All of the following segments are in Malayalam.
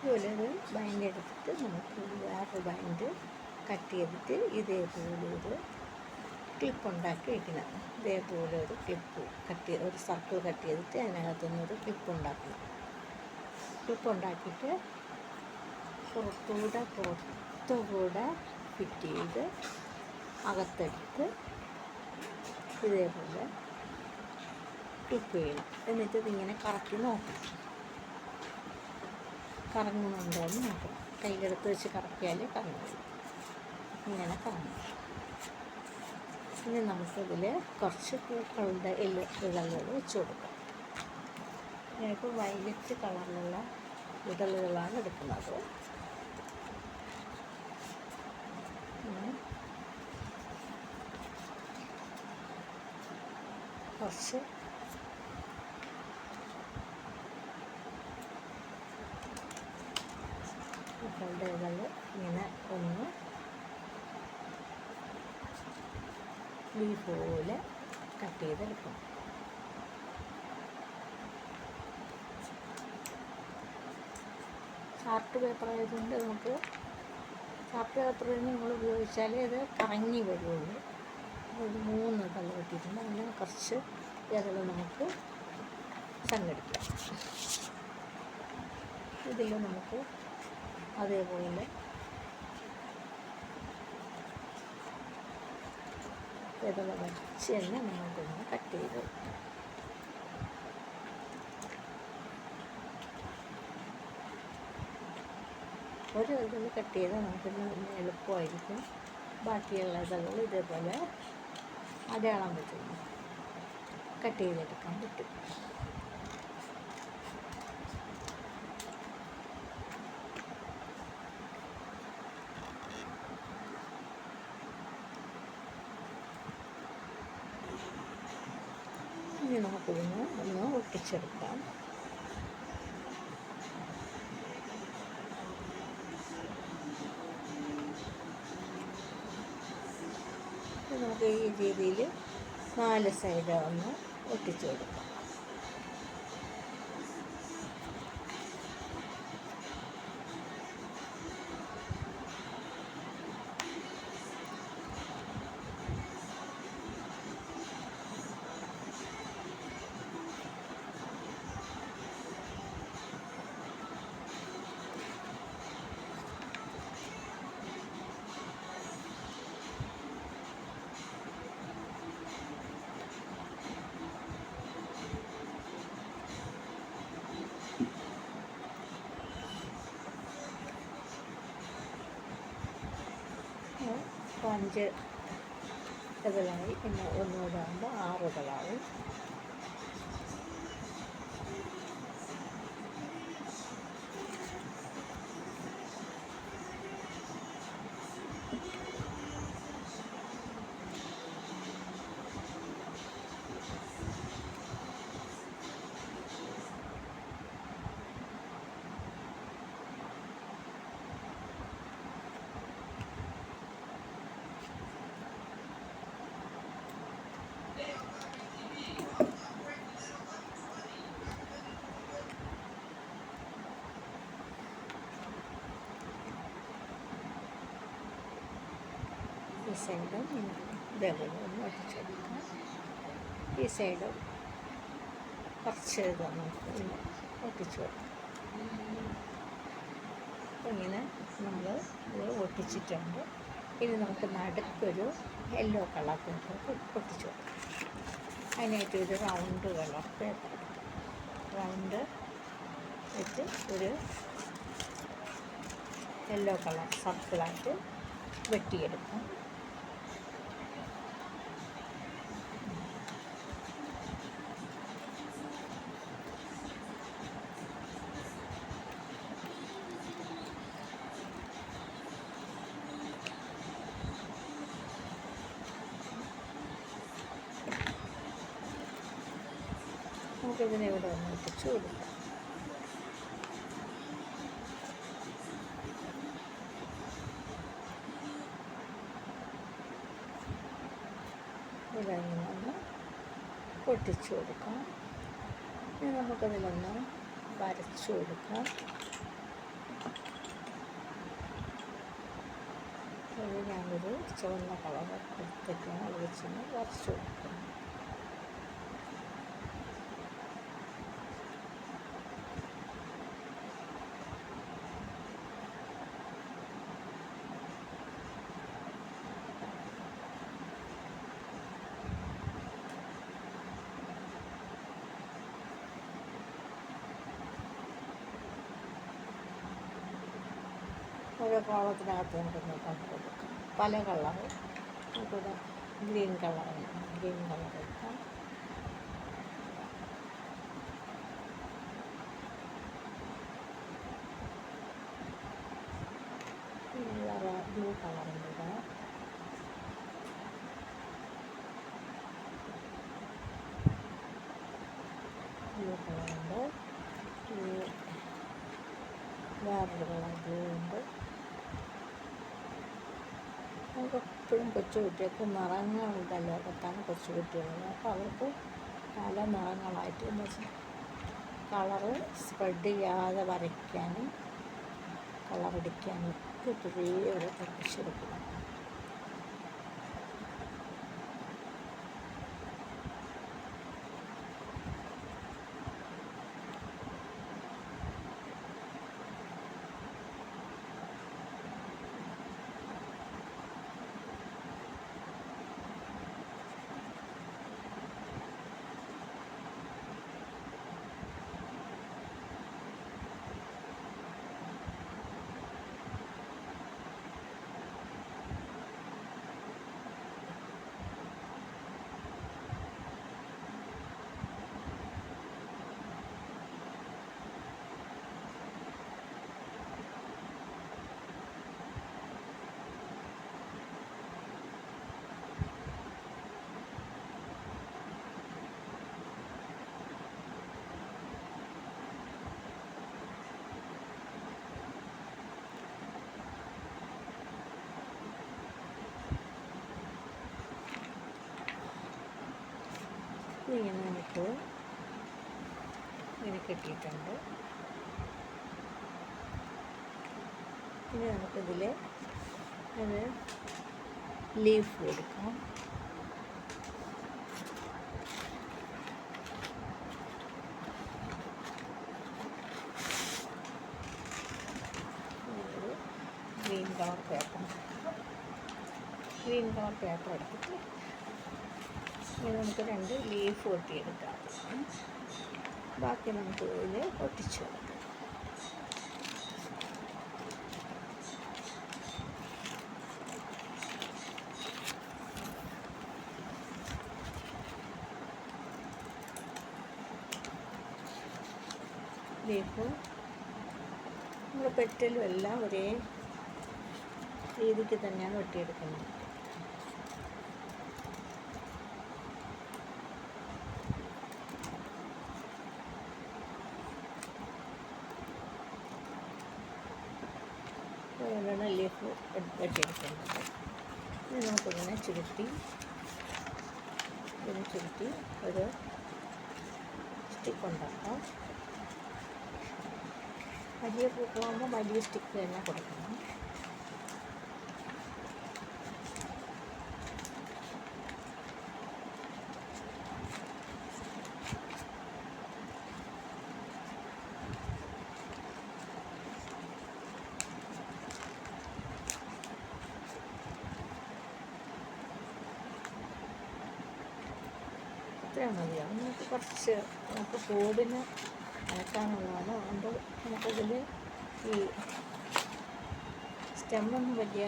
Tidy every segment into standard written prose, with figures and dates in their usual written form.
ഇതുപോലെ ഒരു ബൈൻഡ് എടുത്തിട്ട് നമുക്ക് വേറൊരു ബൈൻഡ് കട്ട് ചെയ്തിട്ട് ഇതേപോലെ ഒരു ക്ലിപ്പ് ഉണ്ടാക്കി വയ്ക്കണം. ഇതേപോലെ ഒരു ക്ലിപ്പ് ഒരു സർക്കിൾ കട്ട് ചെയ്തിട്ട് അതിനകത്തുനിന്നൊരു ക്ലിപ്പ് ഉണ്ടാക്കണം. ക്ലിപ്പ് ഉണ്ടാക്കിയിട്ട് പുറത്തുകൂടെ ഫിറ്റ് ചെയ്ത് അകത്തെടുത്ത് ഇതേപോലെ ക്ലിപ്പ് ചെയ്യണം. എന്നിട്ട് ഇതിങ്ങനെ കറക്കി നോക്കണം, കറങ്ങുന്നുണ്ടോ എന്ന് നോക്കണം. കയ്യിലെടുത്ത് വെച്ച് കറക്കിയാൽ കറങ്ങും. ഇങ്ങനെ കറങ്ങും. ഇനി നമുക്കിതിൽ കുറച്ച് പൂക്കളുടെ ഇതളുകൾ വെച്ച് കൊടുക്കാം. ഞാനിപ്പോൾ വയലറ്റ് കളറിലുള്ള ഇതളുകളാണ് എടുക്കുന്നത്. കുറച്ച് പൂക്കളുടെ ഇതൾ ഇങ്ങനെ ഒന്ന് പോലെ കട്ട് ചെയ്തെടുക്കണം. ചാർട്ട് പേപ്പർ ആയതുകൊണ്ട് നമുക്ക് ചാർട്ട് പേപ്പറിൽ നിങ്ങൾ ഉപയോഗിച്ചാൽ ഇത് കറങ്ങി വരുള്ളൂ. ഒരു 3 ഇതൾ കിട്ടിയിട്ടുണ്ട്. അങ്ങനെ കുറച്ച് ഇതൾ നമുക്ക് സംഘടിക്കാം. ഇതിൽ നമുക്ക് അതേപോലെ ഇതൾ വരച്ച് തന്നെ നമുക്കൊന്ന് കട്ട് ചെയ്ത് ഒരു ഇതൾ കട്ട് ചെയ്താൽ നമുക്കിന്ന് എളുപ്പമായിരിക്കും. ബാക്കിയുള്ള ഇതളുകൾ ഇതേപോലെ അടയാളം പറ്റും, കട്ട് ചെയ്തെടുക്കാൻ പറ്റും. ഇനി നമുക്കിതൊന്ന് ഒന്ന് ഒട്ടിച്ചെടുക്കാം. നമുക്ക് ഈ രീതിയിൽ 4 സൈഡ് ഒന്ന് ഒട്ടിച്ചു കൊടുക്കാം. അപ്പോൾ 5 ഇതളായി. പിന്നെ ഒന്നുകൂടെ ആകുമ്പോൾ 6 ഇതളാവും. ഈ സൈഡും ഇതേപോലെ ഒന്ന് ഒട്ടിച്ചെടുക്കാം. ഈ സൈഡും കുറച്ച് ഇത് നമുക്ക് ഒട്ടിച്ചു കൊടുക്കാം. ഇങ്ങനെ നമ്മൾ ഇത് ഒട്ടിച്ചിട്ടുണ്ട്. ഇനി നമുക്ക് നടുക്കൊരു യെല്ലോ കളർ പേപ്പർ ഒട്ടിച്ചു കൊടുക്കാം. അതിനായിട്ട് ഒരു റൗണ്ട് കളർ പേപ്പർ എടുക്കാം. റൗണ്ട് വെച്ച് ഒരു യെല്ലോ കളർ സർക്കിളായിട്ട് വെട്ടിയെടുക്കാം. നമുക്കിതിനെ ഇവിടെ ഒന്ന് ഒട്ടിച്ചു കൊടുക്കാം. ഇതങ്ങനെ ഒന്ന് പൊട്ടിച്ചു കൊടുക്കാം. ഇനി നമുക്കതിലൊന്ന് വരച്ചു കൊടുക്കാം. അത് ഞാനൊരു ചുവന്ന കളർ എടുത്തിട്ടാണ് അത് വെച്ചൊന്ന് വരച്ചു കൊടുക്കും. ഓരോ കോളത്തിനകത്ത് നമുക്ക് നോക്കാൻ കൊടുക്കാം. പല കളറ് നമുക്കിവിടെ ഗ്രീൻ കളർ എടുക്കാം. വേറെ ബ്ലൂ കളറുണ്ട് ഇവിടെ. ബ്ലൂ കളറുണ്ട്. വേറൊരു കളർ ബ്ലൂ ഉണ്ട്. നമുക്ക് എപ്പോഴും കൊച്ചു കുട്ടികൾക്ക് നിറങ്ങളുടെ ലോകത്താണ് കൊച്ചു കുട്ടികളുള്ളത്. അപ്പോൾ അവർക്ക് പല നിറങ്ങളായിട്ട് എന്ന് വെച്ചാൽ കളറ് സ്പ്രെഡ് ചെയ്യാതെ വരയ്ക്കാനും കളറടിക്കാനും ഒക്കെ ചെറിയ ഒരു പഠിപ്പിച്ചെടുക്കണം. ഇങ്ങനെ നമുക്ക് ഇങ്ങനെ കെട്ടിയിട്ടുണ്ട്. ഇനി നമുക്കിതിൽ അത് ലീഫ് കൊടുക്കാം. ഗ്രീൻ കളർ പേപ്പർ എടുത്തിട്ട് ഇനി നമുക്ക് 2 ലീഫ് ഒട്ടിയെടുക്കാം. ബാക്കി നമുക്ക് ഇതിൽ ഒട്ടിച്ചു കൊടുക്കാം. ലീഫും നമ്മുടെ പെറ്റലും എല്ലാം ഒരേ രീതിക്ക് തന്നെയാണ് ഒട്ടിയെടുക്കുന്നത്. അതുകൊണ്ടാണ് ലീഫ് വെട്ടിയെടുക്കുന്നത്. ഇനി നമുക്കിങ്ങനെ ചുരുട്ടി ഒരു സ്റ്റിക്ക് ഉണ്ടാക്കാം. വലിയ പൂക്കളാകുമ്പോൾ വലിയ സ്റ്റിക്ക് തന്നെ കൊടുക്കണം. ഇത്രയും മതിയാവും. നമുക്ക് കുറച്ച് നമുക്ക് കൂടിന് അനക്കാനുള്ളതാണ്. അതുകൊണ്ട് നമുക്കതിൽ ഈ സ്റ്റെമ്മൊന്നും വലിയ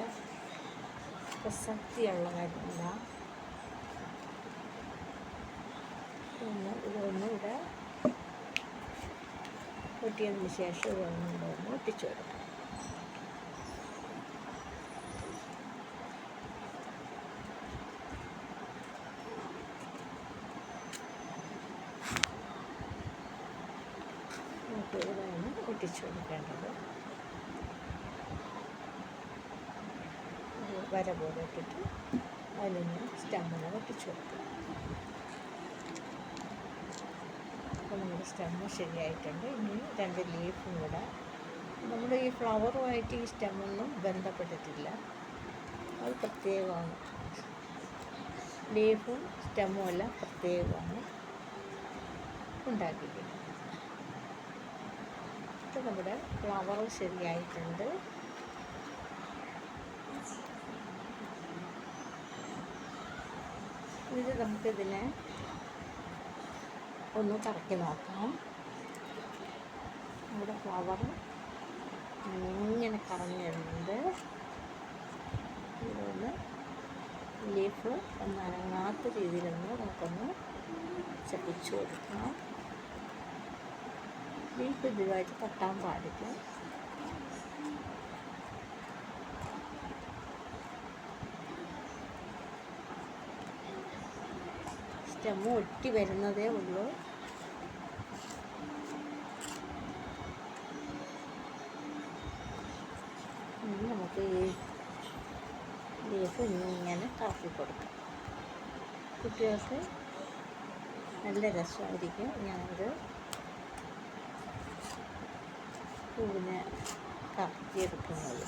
പ്രസക്തിയുള്ള കാര്യമില്ല. പിന്നെ ഇതൊന്നും ഇവിടെ ഒട്ടിയതിന് ശേഷം ഇതൊന്നും ഒട്ടിച്ചു കൊടുക്കാം. നമുക്ക് ഇതാണ് ഒട്ടിച്ചു കൊടുക്കേണ്ടത്. ഒരു വര പോലെ ഇട്ടിട്ട് അതിലൊന്ന് സ്റ്റെമ്മിനെ ഒട്ടിച്ചു കൊടുക്കുക. അപ്പോൾ നമ്മുടെ സ്റ്റെമ്മ് ശരിയായിട്ടുണ്ട്. ഇനി 2 ലീഫും കൂടെ. നമ്മുടെ ഈ ഫ്ലവറുമായിട്ട് ഈ സ്റ്റെമ്മൊന്നും ബന്ധപ്പെട്ടിട്ടില്ല. അത് പ്രത്യേകമാണ്. ലീഫും സ്റ്റെമ്മും എല്ലാം പ്രത്യേകമാണ് ഉണ്ടാക്കിയിരിക്കുന്നത്. ഇപ്പം നമ്മുടെ ഫ്ലവർ ശരിയായിട്ടുണ്ട്. ഇത് നമുക്കിതിനെ ഒന്ന് കറക്കി നോക്കാം. നമ്മുടെ ഫ്ലവർ ഇങ്ങനെ കറങ്ങി വരുന്നുണ്ട്. ഇതൊന്ന് ലീഫ് ഒന്ന് അനങ്ങാത്ത രീതിയിലൊന്ന് നമുക്കൊന്ന് ചപ്പിച്ചു കൊടുക്കാം. ലീഫ് ഇതുമായിട്ട് തട്ടാൻ പാടില്ല. സ്റ്റെമ്മ് ഒട്ടി വരുന്നതേ ഉള്ളൂ. ഇനി നമുക്ക് ഈ ലീഫ് ഇങ്ങനെ കറക്കി കൊടുക്കാം. കുട്ടികൾക്ക് നല്ല രസമായിരിക്കും. ഞാനത് പൂവിനെ കറക്കിയെടുക്കുന്നത്.